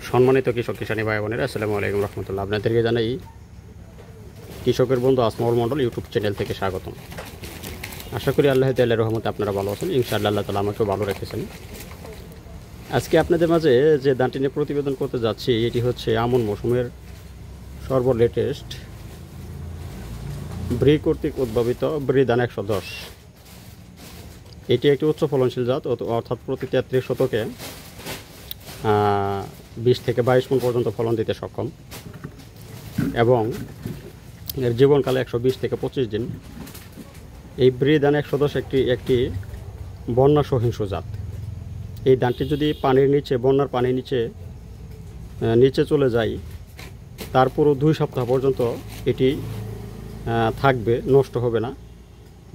সম্মানিত কৃষক কিষানী ভাই বোনেরা, আসসালামু আলাইকুম রহমতুল্লাহ। আপনাদেরকে জানাই কৃষকের বন্ধু আসমাউল মণ্ডল ইউটিউব চ্যানেল থেকে স্বাগতম। আশা করি আল্লাহ তাআলার রহমতে আপনারা ভালো আছেন। ইনশাআল্লাহ আল্লাহ তাআলা আমাকেও ভালো রেখেছেন। আজকে আপনাদের মাঝে যে ধানটি নিয়ে প্রতিবেদন করতে যাচ্ছি, এটি হচ্ছে আমন মৌসুমের সর্বলেটেস্ট ব্রি কর্তৃক উদ্ভাবিত ব্রি ধান 110। এটি একটি উচ্চ ফলনশীল জাত, অর্থাৎ প্রতি 33 শতকে 20 থেকে 22 মণ পর্যন্ত ফলন দিতে সক্ষম এবং এর জীবনকাল 120 থেকে 25 দিন। এই ব্রি ধান 110 একটি বন্যা সহিংসু জাত। এই ধানটি যদি পানির নিচে, বন্যার পানির নিচে চলে যায়, তারপরও 2 সপ্তাহ পর্যন্ত এটি থাকবে, নষ্ট হবে না।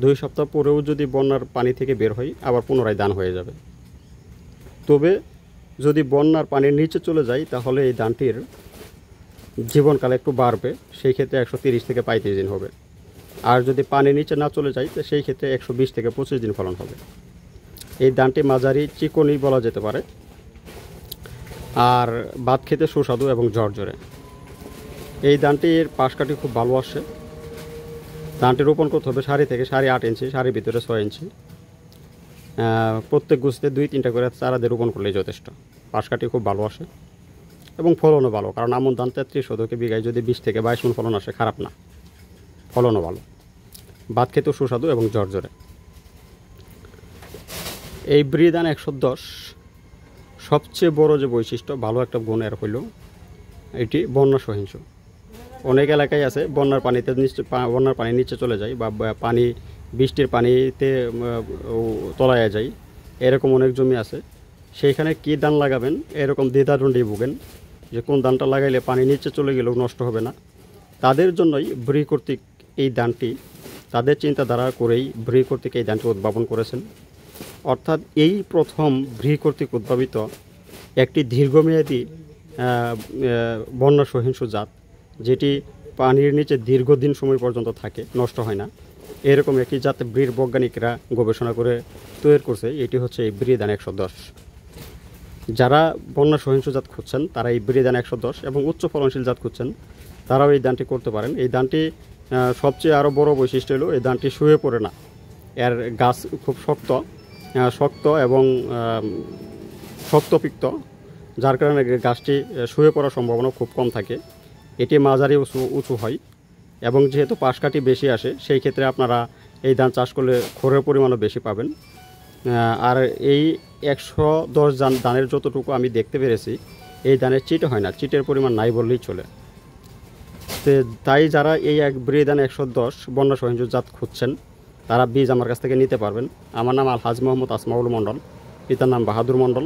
2 সপ্তাহ পরেও যদি বন্যার পানি থেকে বের হয়, আবার পুনরায় ধান হয়ে যাবে। তবে যদি বন্যার পানির নিচে চলে যায়, তাহলে এই ধানটির জীবনকাল একটু বাড়বে, সেই ক্ষেত্রে 130 থেকে 35 দিন হবে। আর যদি পানির নিচে না চলে যায়, তো সেই ক্ষেত্রে 120 থেকে 25 দিন ফলন হবে। এই ধানটি মাঝারি চিকনি বলা যেতে পারে, আর ভাত খেতে সুস্বাদু এবং ঝরঝরে। এই ধানটির পাশকাঠি খুব ভালো আসে। ধানটি রোপণ করতে হবে সারি থেকে 8.5 ইঞ্চি, সারির ভিতরে 6 ইঞ্চি। প্রত্যেক গুছিতে 2-3টা করে চারা দিয়ে রোপণ করলেই যথেষ্ট। পাশকাঠি খুব ভালো আসে এবং ফলনও ভালো, কারণ আমন ধান 33 শতকে বিঘায় যদি 20 থেকে 22 মণ ফলন আসে, খারাপ না, ফলনও ভালো, ভাত খেতেও সুস্বাদু এবং ঝরঝরে। এই ব্রি ধান 110 সবচেয়ে বড় যে বৈশিষ্ট্য, ভালো একটা গুণের হইল এটি বন্যা সহিংসু। অনেক এলাকায় আছে বন্যার পানি নিচে চলে যায়, বা পানি বৃষ্টির পানিতে তলায় যায়, এরকম অনেক জমি আছে। সেইখানে কী ধান লাগাবেন এরকম দ্বিধাদ্বন্দ্বে ভোগেন, যে কোন ধানটা লাগাইলে পানি নিচে চলে গেলেও নষ্ট হবে না। তাদের জন্যই ব্রি কর্তৃক এই ধানটি, তাদের চিন্তাধারা করেই ব্রি কর্তৃক এই ধানটি উদ্ভাবন করেছেন। অর্থাৎ এই প্রথম ব্রি কর্তৃক উদ্ভাবিত একটি দীর্ঘমেয়াদী বন্যা সহিংসু জাত, যেটি পানির নিচে দীর্ঘদিন সময় পর্যন্ত থাকে, নষ্ট হয় না। এরকম একটি জাত ব্রির বৈজ্ঞানিকরা গবেষণা করে তৈরি করছে। এটি হচ্ছে এই ব্রি ধান 110। যারা বন্যা সহিংসু জাত খুঁজছেন, তারা এই ব্রি ধান 110 এবং উচ্চ ফলনশীল জাত খুঁজছেন, তারাও এই ধানটি করতে পারেন। এই ধানটি সবচেয়ে আরও বড় বৈশিষ্ট্য হলো এই ধানটি শুয়ে পড়ে না। এর গাছ খুব শক্ত এবং শক্তপিক্ত, যার কারণে গাছটি শুয়ে পড়ার সম্ভাবনা খুব কম থাকে। এটি মাঝারি উঁচু হয় এবং যেহেতু পাশকাঠি বেশি আসে, সেই ক্ষেত্রে আপনারা এই ধান চাষ করলে খড়ের পরিমাণও বেশি পাবেন। আর এই 110 ধানের যতটুকু আমি দেখতে পেরেছি, এই ধানের চিট হয় না, চিটের পরিমাণ নাই বললেই চলে। তাই যারা এই ব্রি ধান 110 বন্যা সহিংসু জাত খুঁজছেন, তারা বীজ আমার কাছ থেকে নিতে পারবেন। আমার নাম আলহাজ মোহাম্মদ আসমাউল মণ্ডল, পিতার নাম বাহাদুর মণ্ডল,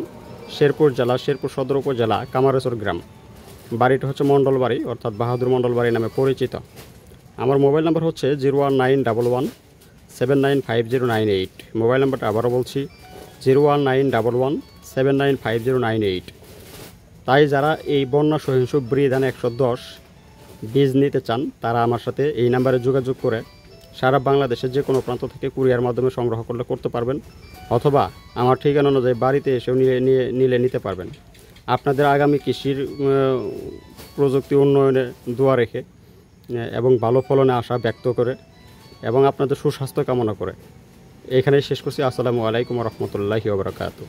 শেরপুর জেলা, শেরপুর সদর উপজেলা, কামারেশ্বর গ্রাম। বাড়িটা হচ্ছে মণ্ডল বাড়ি, অর্থাৎ বাহাদুর মণ্ডল বাড়ি নামে পরিচিত। আমার মোবাইল নাম্বার হচ্ছে 01911795098। মোবাইল নাম্বারটা আবারও বলছি, 01911795098। তাই যারা এই বন্যা সহিংসু ব্রি ধান 110 বীজ নিতে চান, তারা আমার সাথে এই নাম্বারে যোগাযোগ করে সারা বাংলাদেশের যে কোনো প্রান্ত থেকে কুরিয়ার মাধ্যমে সংগ্রহ করতে পারবেন, অথবা আমার ঠিকানা অনুযায়ী বাড়িতে এসেও নিতে পারবেন। আপনাদের আগামী কৃষির প্রযুক্তি উন্নয়নে দোয়া রেখে এবং ভালো ফলনে আশা ব্যক্ত করে এবং আপনাদের সুস্বাস্থ্য কামনা করে এখানেই শেষ করছি। আসসালামু আলাইকুম রহমতুল্লাহি ওয়া বারাকাতুহু।